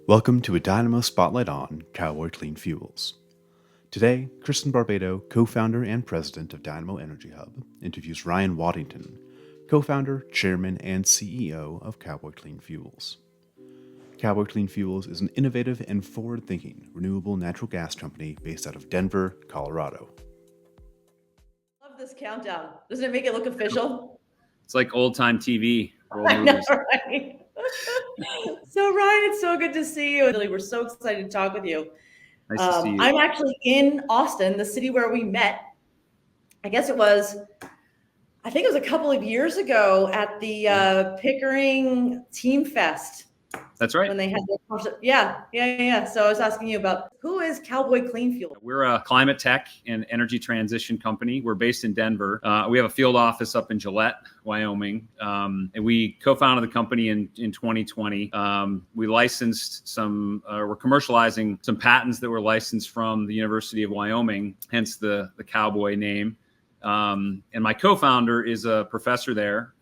Welcome to a Dynamo Spotlight on Cowboy Clean Fuels. Today, Kristin Barbato, co-founder and president of Dynamo Energy Hub, interviews Ryan Waddington, co-founder, chairman, and CEO of Cowboy Clean Fuels. Cowboy Clean Fuels is an innovative and forward-thinking renewable natural gas company based out of Denver, Colorado. Love this countdown. Doesn't it make it look official? It's like old-time TV. I know, right? So Ryan, it's so good to see you. Really, we're so excited to talk with you. Nice to see you. I'm actually in Austin, the city where we met. I think it was a couple of years ago at the Pickering Team Fest. That's right. When they had their concert. Yeah. So I was asking you about who is Cowboy Clean Fuel? We're a climate tech and energy transition company. We're based in Denver. We have a field office up in Gillette, Wyoming. And we co-founded the company in 2020. We licensed we're commercializing some patents that were licensed from the University of Wyoming, hence the Cowboy name. And my co-founder is a professor there.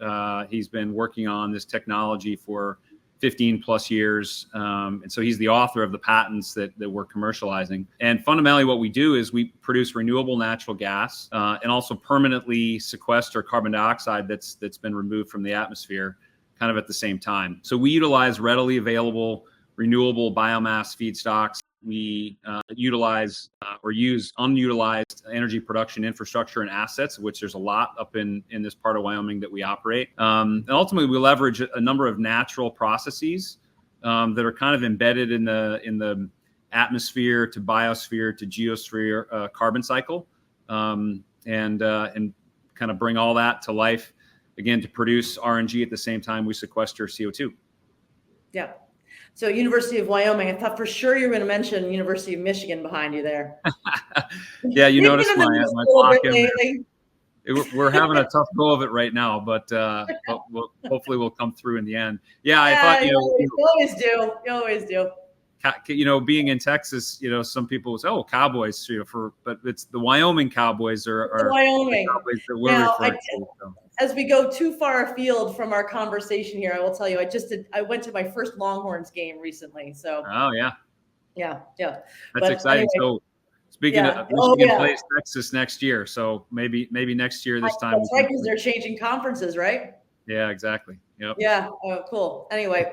He's been working on this technology for 15 plus years. And so he's the author of the patents that we're commercializing. And fundamentally what we do is we produce renewable natural gas and also permanently sequester carbon dioxide that's been removed from the atmosphere kind of at the same time. So we utilize readily available renewable biomass feedstocks. We utilize or use unutilized energy production infrastructure and assets, which there's a lot up in this part of Wyoming that we operate. And ultimately, we leverage a number of natural processes that are kind of embedded in the atmosphere to biosphere to geosphere carbon cycle, and kind of bring all that to life again to produce RNG at the same time we sequester CO2. Yeah. So University of Wyoming, I thought for sure you were going to mention University of Michigan behind you there. Yeah, you noticed my pocket. We're having a tough go of it right now, but hopefully we'll come through in the end. Yeah, I thought you always do. Being in Texas, some people will say, "Oh, Cowboys," but it's the Wyoming Cowboys are the Wyoming Cowboys that we're referring to. So. As we go too far afield from our conversation here, I will tell you, I went to my first Longhorns game recently. So. Oh yeah. Yeah. That's exciting. Anyway, so speaking of Michigan plays Texas next year, so maybe next year this time. That's right, because they're changing conferences, right? Yeah, exactly. Yep. Yeah. Oh, cool. Anyway,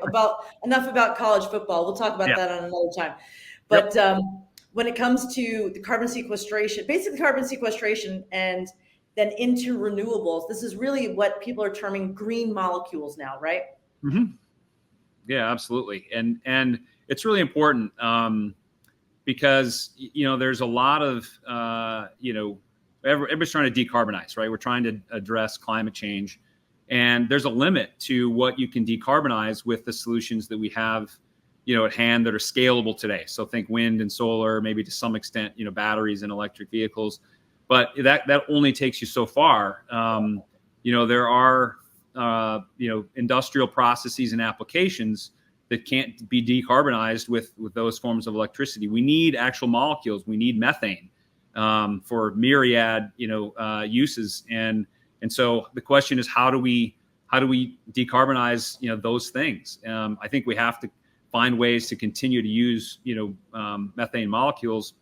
enough about college football. We'll talk about that on another time. But when it comes to the carbon sequestration, and then into renewables, this is really what people are terming green molecules now, right? Mm-hmm. Yeah, absolutely. And it's really important because, there's a lot of, everybody's trying to decarbonize, right? We're trying to address climate change. And there's a limit to what you can decarbonize with the solutions that we have, at hand that are scalable today. So think wind and solar, maybe to some extent, batteries and electric vehicles. But that only takes you so far. There are, industrial processes and applications that can't be decarbonized with those forms of electricity. We need actual molecules. We need methane for myriad, uses. And so the question is, how do we decarbonize, those things? I think we have to find ways to continue to use, methane molecules.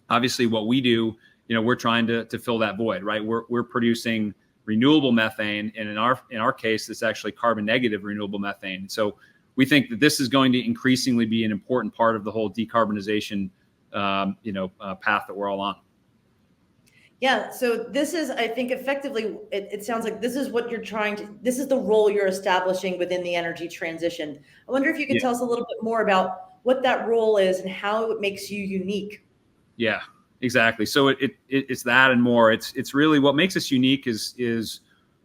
Obviously, what we do, we're trying to fill that void, right? We're producing renewable methane, and in our case, it's actually carbon negative renewable methane. So we think that this is going to increasingly be an important part of the whole decarbonization, path that we're all on. Yeah. So this is, I think, effectively, it sounds like this is what this is the role you're establishing within the energy transition. I wonder if you could tell us a little bit more about what that role is and how it makes you unique. Yeah. Exactly. So it's that and more. It's really what makes us unique is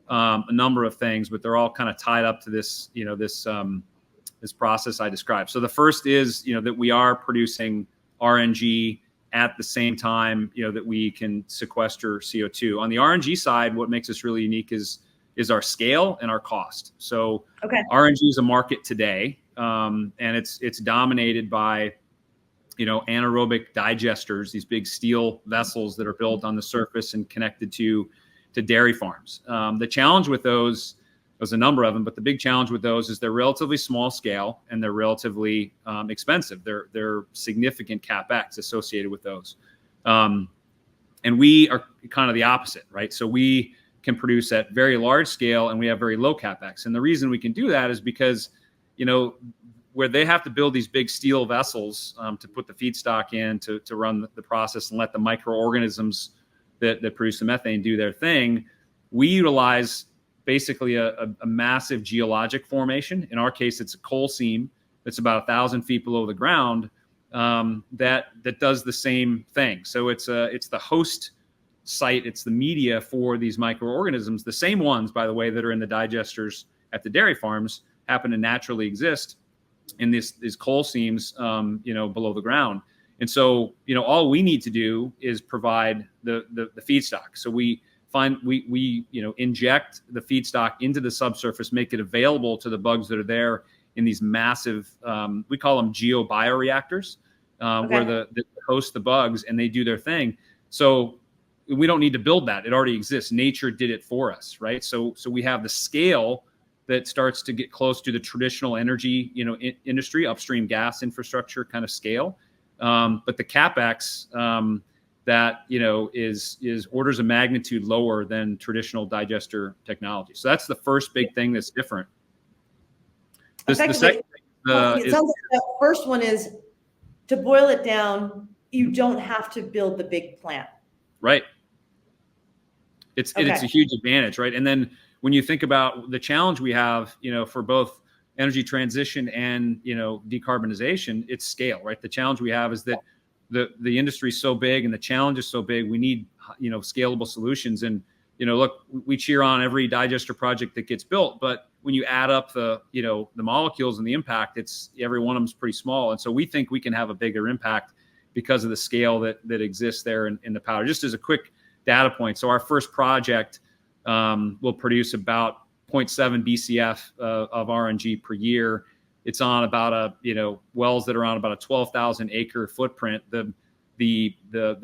a number of things, but they're all kind of tied up to this, this process I described. So the first is, that we are producing RNG at the same time, that we can sequester CO2. On the RNG side, what makes us really unique is our scale and our cost. So RNG is a market today, and it's dominated by anaerobic digesters, these big steel vessels that are built on the surface and connected to dairy farms. The challenge with those There's a number of them, but the big challenge with those is they're relatively small scale and they're relatively expensive. They're significant CapEx associated with those. And we are kind of the opposite, right? So we can produce at very large scale and we have very low CapEx. And the reason we can do that is because, where they have to build these big steel vessels to put the feedstock in to run the process and let the microorganisms that produce the methane do their thing, we utilize basically a massive geologic formation. In our case, it's a coal seam that's about 1,000 feet below the ground that does the same thing. So it's the host site, it's the media for these microorganisms. The same ones, by the way, that are in the digesters at the dairy farms happen to naturally exist in these coal seams, below the ground. And so, all we need to do is provide the feedstock. So we inject the feedstock into the subsurface, make it available to the bugs that are there in these massive, we call them geobioreactors, where the host the bugs and they do their thing. So we don't need to build that. It already exists. Nature did it for us, right? So we have the scale that starts to get close to the traditional energy, industry, upstream gas infrastructure kind of scale. But the CapEx, that is orders of magnitude lower than traditional digester technology. So that's the first big thing that's different. The second thing, it sounds like the first one is, to boil it down, you don't have to build the big plant. Right. It's a huge advantage, right? And then when you think about the challenge we have, for both energy transition and decarbonization, it's scale, right? The challenge we have is that the industry is so big and the challenge is so big. We need scalable solutions. And look, we cheer on every digester project that gets built, but when you add up the molecules and the impact, it's every one of them is pretty small. And so we think we can have a bigger impact because of the scale that exists there in the powder. Just as a quick data point, so our first project will produce about 0.7 BCF of RNG per year. It's on about wells that are on about a 12,000 acre footprint. The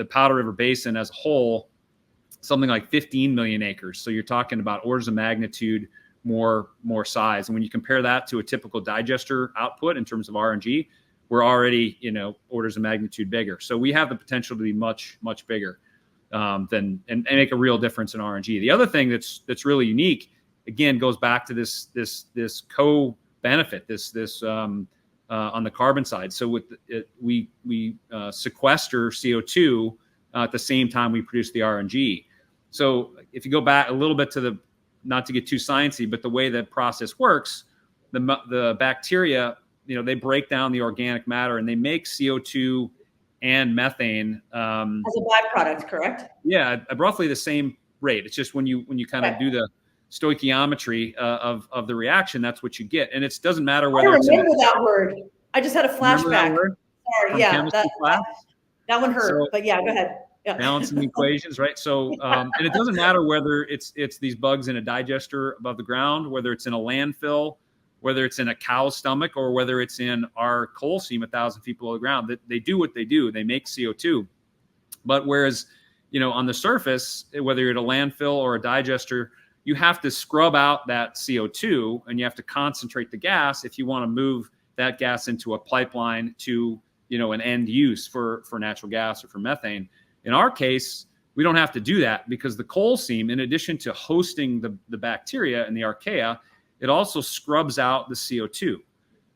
Powder River Basin as a whole, something like 15 million acres. So you're talking about orders of magnitude more size. And when you compare that to a typical digester output in terms of RNG, we're already orders of magnitude bigger. So we have the potential to be much bigger and make a real difference in RNG. The other thing that's really unique, again, goes back to this co-benefit, this on the carbon side. So with we sequester CO2 at the same time we produce the RNG. So if you go back a little bit to not to get too sciencey, but the way that process works, the bacteria, they break down the organic matter and they make CO2 and methane as a byproduct, correct? Yeah, at roughly the same rate. It's just when you kind of do the stoichiometry of the reaction, that's what you get. And it doesn't matter whether I remember that word. I just had a flashback. Sorry, yeah, that one hurt. So, but yeah, go ahead. Yeah. Balancing equations, right? So, and it doesn't matter whether it's these bugs in a digester above the ground, whether it's in a landfill, whether it's in a cow's stomach, or whether it's in our coal seam 1,000 feet below the ground. They do what they do. They make CO2. But whereas, on the surface, whether you're at a landfill or a digester, you have to scrub out that CO2 and you have to concentrate the gas if you want to move that gas into a pipeline to, an end use for natural gas or for methane. In our case, we don't have to do that because the coal seam, in addition to hosting the bacteria and the archaea, it also scrubs out the CO2.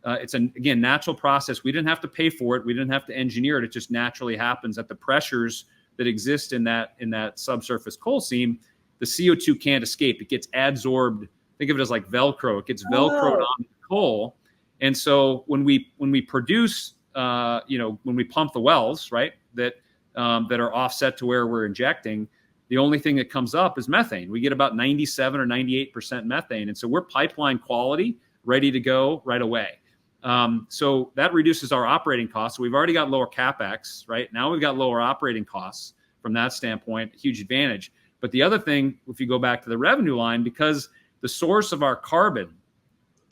It's again, natural process. We didn't have to pay for it. We didn't have to engineer it. It just naturally happens at the pressures that exist in that subsurface coal seam. The CO2 can't escape. It gets adsorbed. Think of it as like Velcro. It gets Velcroed on the coal. And so when we produce, when we pump the wells, right, that are offset to where we're injecting, the only thing that comes up is methane. We get about 97 or 98% methane. And so we're pipeline quality, ready to go right away. So that reduces our operating costs. So we've already got lower CapEx, right? Now we've got lower operating costs from that standpoint, a huge advantage. But the other thing, if you go back to the revenue line, because the source of our carbon,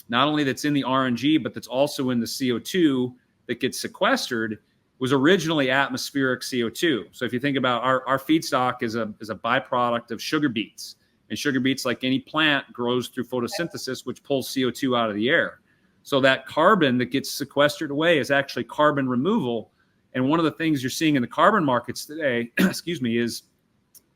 not only that's in the RNG, but that's also in the CO2 that gets sequestered, was originally atmospheric CO2. So if you think about our feedstock is a byproduct of sugar beets. And sugar beets, like any plant, grows through photosynthesis, which pulls CO2 out of the air. So that carbon that gets sequestered away is actually carbon removal. And one of the things you're seeing in the carbon markets today, excuse me, is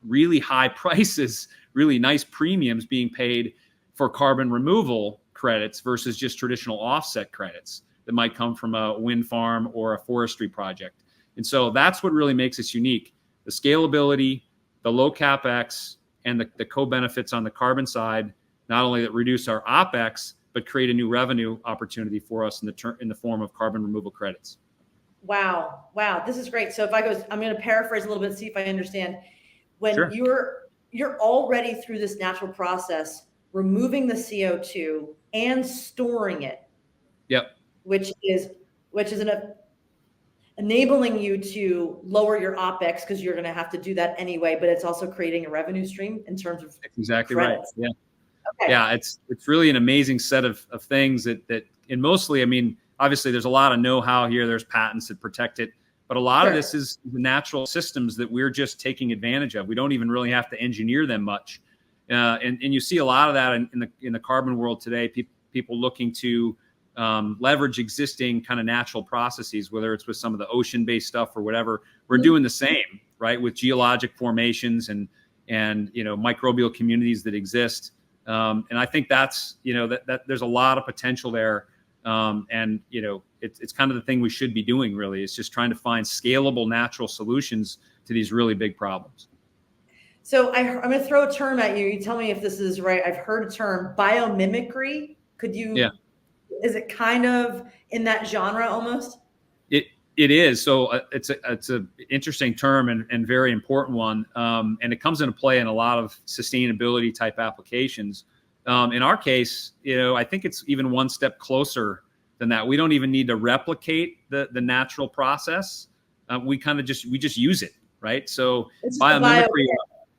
really high prices, really nice premiums being paid for carbon removal credits versus just traditional offset credits that might come from a wind farm or a forestry project. And so that's what really makes us unique. The scalability, the low CapEx, and the co-benefits on the carbon side, not only that reduce our OpEx, but create a new revenue opportunity for us in the form of carbon removal credits. Wow. This is great. So if I go, I'm going to paraphrase a little bit, see if I understand. When Sure. you're already through this natural process, removing the CO2 and storing it. Yep. Which is enabling you to lower your OpEx because you're going to have to do that anyway, but it's also creating a revenue stream in terms of exactly credits. Right. Yeah. Okay. Yeah. It's really an amazing set of things that, and mostly, I mean, obviously there's a lot of know-how here. There's patents that protect it, but a lot of this is the natural systems that we're just taking advantage of. We don't even really have to engineer them much. And you see a lot of that in the carbon world today, people looking to leverage existing kind of natural processes, whether it's with some of the ocean-based stuff or whatever. We're doing the same, right, with geologic formations and microbial communities that exist. And I think that's that there's a lot of potential there. And it's kind of the thing we should be doing. Really, it's just trying to find scalable natural solutions to these really big problems. So I'm going to throw a term at you. You tell me if this is right. I've heard a term, biomimicry. Could you? Yeah. Is it kind of in that genre almost? It is. So it's a interesting term and very important one. And it comes into play in a lot of sustainability type applications. In our case, I think it's even one step closer than that. We don't even need to replicate the natural process. We just use it, right? So biomimicry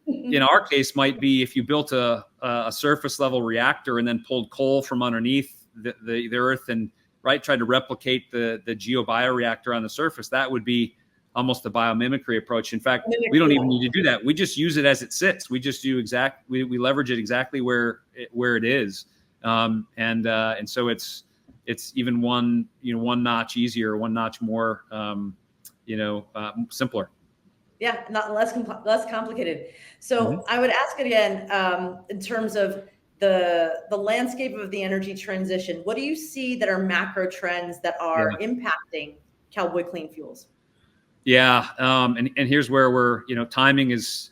in our case might be if you built a surface level reactor and then pulled coal from underneath the earth and tried to replicate the geobioreactor on the surface. That would be almost the biomimicry approach. In fact, we don't even need to do that. We just use it as it sits. We just do we leverage it exactly where it is. And so it's even one notch easier, one notch more, simpler. Yeah, not less complicated. So I would ask again, in terms of the landscape of the energy transition, what do you see that are macro trends that are impacting Cowboy Clean Fuels? Yeah, and here's where we're, timing is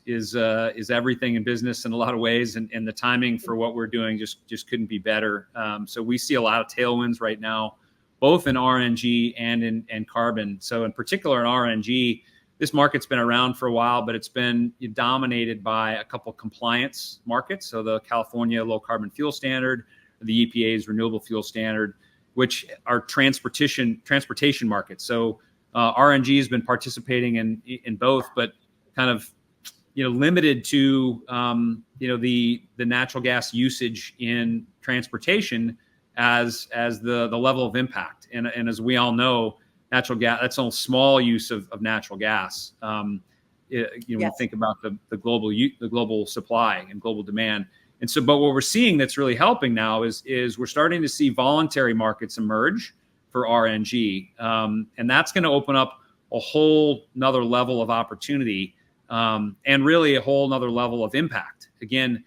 everything in business in a lot of ways, and the timing for what we're doing just couldn't be better. So we see a lot of tailwinds right now, both in RNG and in carbon. So in particular in RNG, this market's been around for a while, but it's been dominated by a couple compliance markets. So the California Low Carbon Fuel Standard, the EPA's Renewable Fuel Standard, which are transportation markets. So RNG has been participating in both, but kind of limited to the natural gas usage in transportation as the level of impact. And as we all know, natural gas, that's a small use of natural gas. When you think about the global supply and global demand. And so, but what we're seeing that's really helping now is we're starting to see voluntary markets emerge for RNG. And that's going to open up a whole nother level of opportunity and really a whole nother level of impact. Again,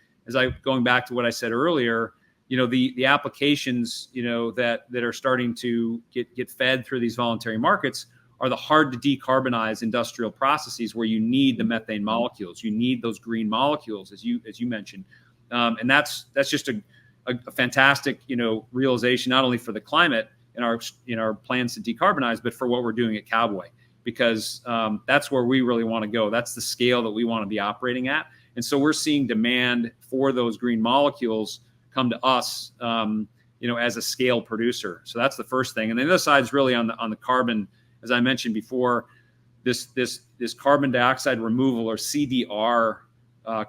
going back to what I said earlier, the applications, that are starting to get fed through these voluntary markets are the hard to decarbonize industrial processes where you need the methane molecules, you need those green molecules, as you mentioned, and that's just a fantastic realization, not only for the climate in our plans to decarbonize, but for what we're doing at Cowboy, because that's where we really want to go. That's the scale that we want to be operating at, and so we're seeing demand for those green molecules come to us, as a scale producer. So that's the first thing. And the other side is really on the carbon, as I mentioned before, this carbon dioxide removal, or CDR,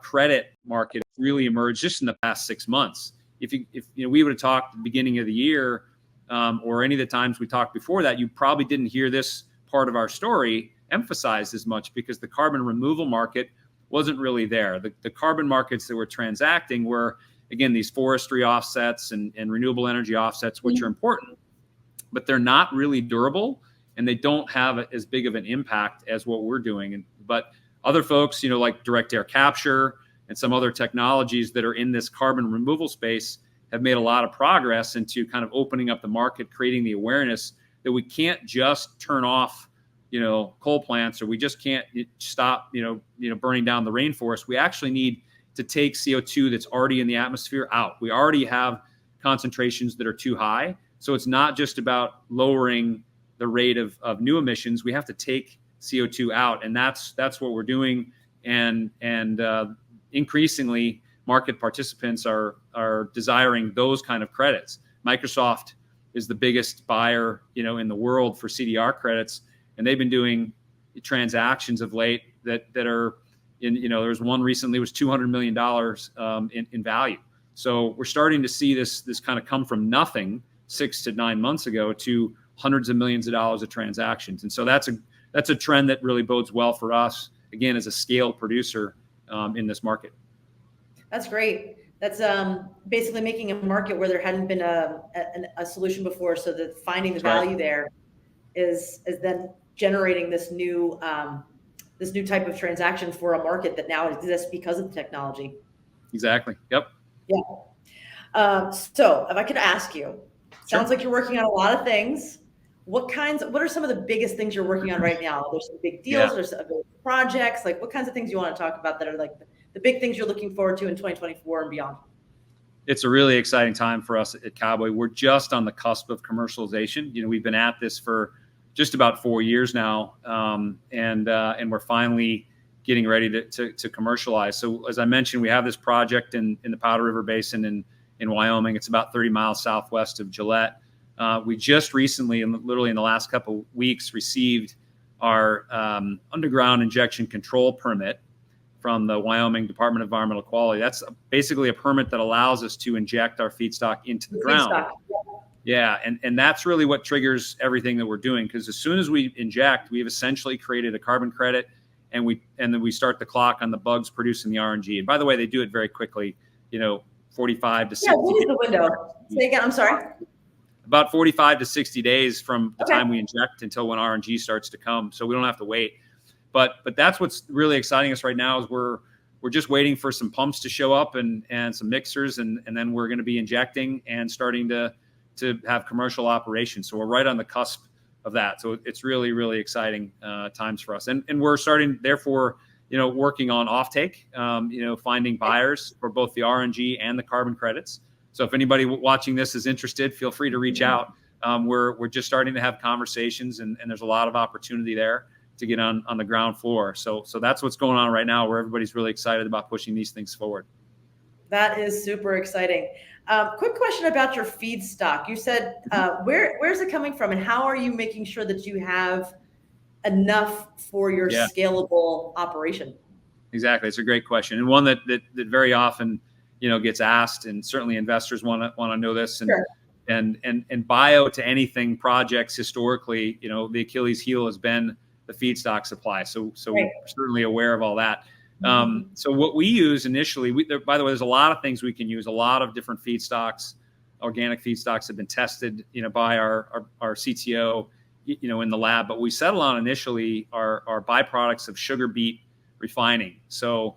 credit market really emerged just in the past 6 months. If we would have talked at the beginning of the year, or any of the times we talked before that, you probably didn't hear this part of our story emphasized as much, because the carbon removal market wasn't really there. The carbon markets that were transacting were, again, these forestry offsets and renewable energy offsets, which are important, but they're not really durable, and they don't have as big of an impact as what we're doing. But other folks, like direct air capture and some other technologies that are in this carbon removal space have made a lot of progress into kind of opening up the market, creating the awareness that we can't just turn off, coal plants, or we just can't stop, burning down the rainforest. We actually need to take CO2 that's already in the atmosphere out. We already have concentrations that are too high. So it's not just about lowering the rate of new emissions. We have to take CO2 out, and that's what we're doing. And increasingly, market participants are desiring those kind of credits. Microsoft is the biggest buyer, in the world for CDR credits, and they've been doing transactions of late that are there was one recently was $200 million in value. So we're starting to see this kind of come from nothing 6 to 9 months ago to hundreds of millions of dollars of transactions. And so that's a trend that really bodes well for us, again, as a scaled producer in this market. That's great. That's basically making a market where there hadn't been a solution before, so that finding the value there is then generating this new type of transaction for a market that now exists because of the technology. Exactly. Yep. Yeah. So if I could ask you, sounds like you're working on a lot of things. What are some of the biggest things you're working on right now? There's some big deals, there's some big projects. Like, what kinds of things you want to talk about that are like the big things you're looking forward to in 2024 and beyond? It's a really exciting time for us at Cowboy. We're just on the cusp of commercialization. We've been at this for just about 4 years now, and we're finally getting ready to commercialize. So as I mentioned, we have this project in the Powder River Basin in Wyoming. It's about 30 miles southwest of Gillette. We just recently, literally in the last couple of weeks, received our underground injection control permit from the Wyoming Department of Environmental Quality. That's basically a permit that allows us to inject our feedstock into the ground. Yeah, and that's really what triggers everything that we're doing, because as soon as we inject, we've essentially created a carbon credit, and then we start the clock on the bugs producing the RNG. And by the way, they do it very quickly, 45 to 60 days. What is the window? Say again, I'm sorry. About 45 to 60 days from the time we inject until when RNG starts to come. So we don't have to wait. But that's what's really exciting us right now is we're just waiting for some pumps to show up and some mixers, and then we're going to be injecting and starting to have commercial operations. So we're right on the cusp of that. So it's really, really exciting times for us. And we're starting, therefore, working on offtake, finding buyers for both the RNG and the carbon credits. So if anybody watching this is interested, feel free to reach out. We're just starting to have conversations, and there's a lot of opportunity there to get on the ground floor. So that's what's going on right now, where everybody's really excited about pushing these things forward. That is super exciting. Quick question about your feedstock. You said, where's it coming from, and how are you making sure that you have enough for your scalable operation? Exactly. It's a great question, and one that very often, gets asked, and certainly investors want to know this. And, sure. and bio to anything projects historically, the Achilles heel has been the feedstock supply. So we're certainly aware of all that. So what we use initially, by the way, there's a lot of things we can use. A lot of different feedstocks, organic feedstocks have been tested, by our CTO, in the lab. But we settle on initially our byproducts of sugar beet refining. So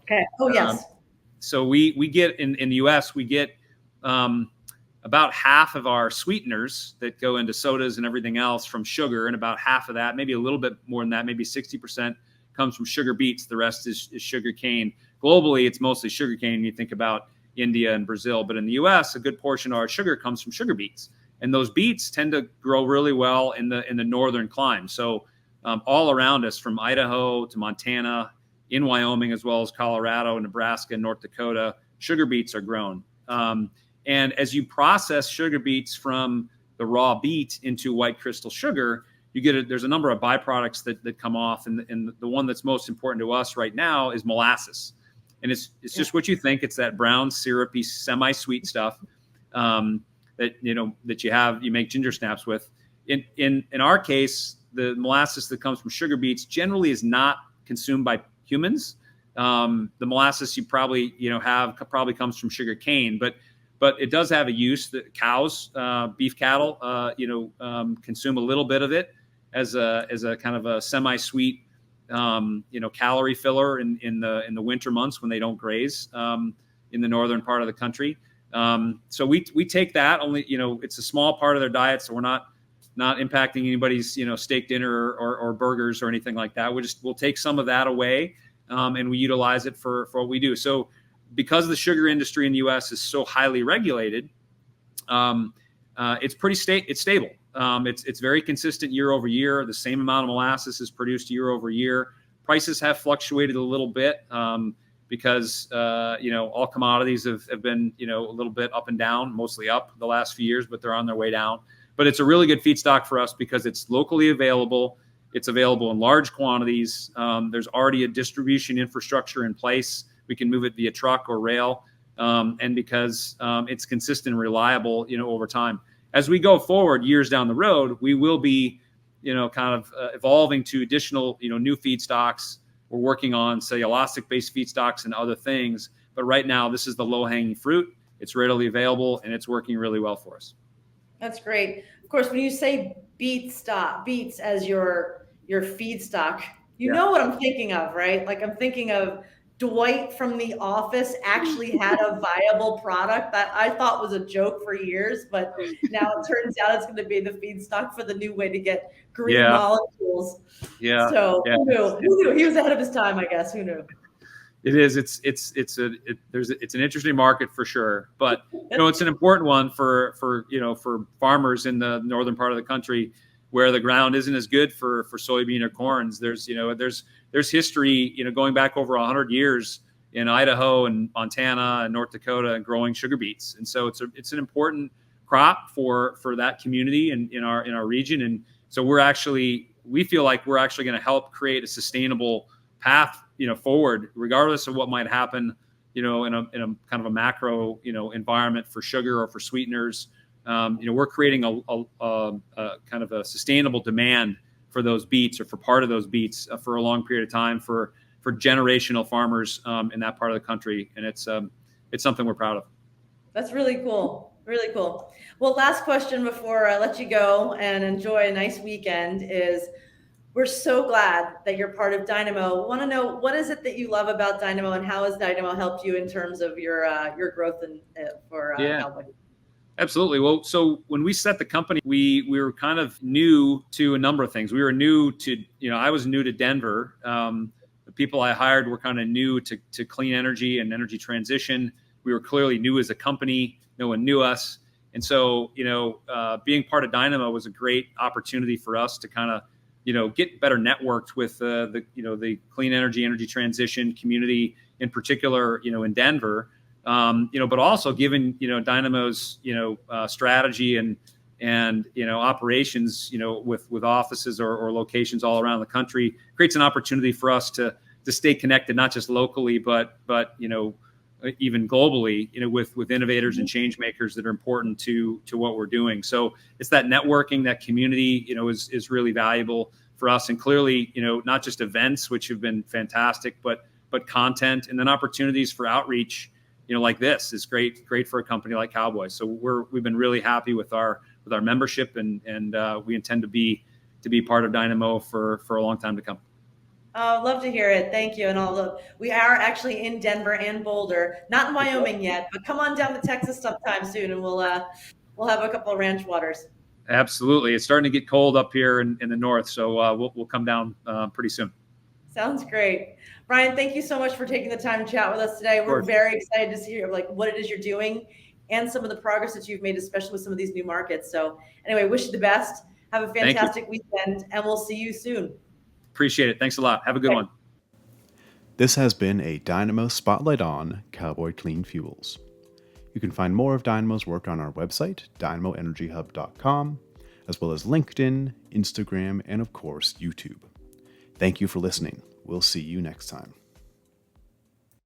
so we get in the U.S. we get about half of our sweeteners that go into sodas and everything else from sugar, and about half of that, maybe a little bit more than that, maybe 60%. Comes from sugar beets. The rest is sugar cane. Globally, it's mostly sugar cane when you think about India and Brazil. But in the U.S., a good portion of our sugar comes from sugar beets. And those beets tend to grow really well in the northern climes. So all around us, from Idaho to Montana, in Wyoming, as well as Colorado, Nebraska, and North Dakota, sugar beets are grown. And as you process sugar beets from the raw beet into white crystal sugar, there's a number of byproducts that come off, and the one that's most important to us right now is molasses, and it's just what you think. It's that brown, syrupy, semi-sweet stuff that you make ginger snaps with. In our case, the molasses that comes from sugar beets generally is not consumed by humans. The molasses you probably have probably comes from sugar cane, but it does have a use that cows, beef cattle, consume a little bit of it as a kind of a semi-sweet, calorie filler in the winter months when they don't graze in the northern part of the country. So we take that only, it's a small part of their diet, so we're not impacting anybody's steak dinner or burgers or anything like that. We'll take some of that away, and we utilize it for what we do. So because the sugar industry in the U.S. is so highly regulated, it's it's stable. It's very consistent year over year. The same amount of molasses is produced year over year. Prices have fluctuated a little bit because all commodities have been a little bit up and down, mostly up the last few years, but they're on their way down. But it's a really good feedstock for us because it's locally available. It's available in large quantities. There's already a distribution infrastructure in place. We can move it via truck or rail, and because it's consistent and reliable, over time. As we go forward, years down the road, we will be, kind of evolving to additional, new feedstocks. We're working on cellulosic-based feedstocks and other things. But right now, this is the low-hanging fruit. It's readily available, and it's working really well for us. That's great. Of course, when you say beets as your feedstock, you know what I'm thinking of, right? Like I'm thinking of Dwight from The Office actually had a viable product that I thought was a joke for years, but now it turns out it's going to be the feedstock for the new way to get green molecules. Yeah. So who knew? Who knew? He was ahead of his time, I guess. Who knew? It is. It's an interesting market for sure, but it's an important one for farmers in the northern part of the country where the ground isn't as good for soybean or corns. There's history, going back over 100 years in Idaho and Montana and North Dakota and growing sugar beets, and so it's an important crop for that community and in our region, and so we feel like we're actually going to help create a sustainable path forward, regardless of what might happen, in a kind of a macro, environment for sugar or for sweeteners. We're creating a kind of a sustainable demand for those beets or for part of those beets for a long period of time for generational farmers in that part of the country, and it's something we're proud of. That's really cool. Really cool. Well, last question before I let you go and enjoy a nice weekend is, we're so glad that you're part of Dynamo. Want to know, what is it that you love about Dynamo, and how has Dynamo helped you in terms of your growth for Cowboy? Absolutely. Well, so when we set the company, we were kind of new to a number of things. We were new to, I was new to Denver. The people I hired were kind of new to clean energy and energy transition. We were clearly new as a company. No one knew us. And so, being part of Dynamo was a great opportunity for us to kind of, get better networked with the clean energy transition community in particular, in Denver. But also given, Dynamo's, strategy and operations, with offices or locations all around the country, creates an opportunity for us to stay connected, not just locally, but even globally, with innovators and change makers that are important to what we're doing. So it's that networking, that community, is really valuable for us. And clearly, not just events, which have been fantastic, but content, and then opportunities for outreach, like this is great for a company like Cowboy. So we've been really happy with our membership, and we intend to be part of Dynamo for a long time to come. Oh, love to hear it. Thank you. And we are actually in Denver and Boulder, not in Wyoming yet, but come on down to Texas sometime soon, and we'll have a couple of ranch waters. Absolutely. It's starting to get cold up here in the north, so we'll come down pretty soon. Sounds great. Brian, thank you so much for taking the time to chat with us today. We're very excited to see what it is you're doing and some of the progress that you've made, especially with some of these new markets. So anyway, wish you the best. Have a fantastic weekend, and we'll see you soon. Appreciate it. Thanks a lot. Have a good one. This has been a Dynamo Spotlight on Cowboy Clean Fuels. You can find more of Dynamo's work on our website, dynamoenergyhub.com, as well as LinkedIn, Instagram, and of course, YouTube. Thank you for listening. We'll see you next time.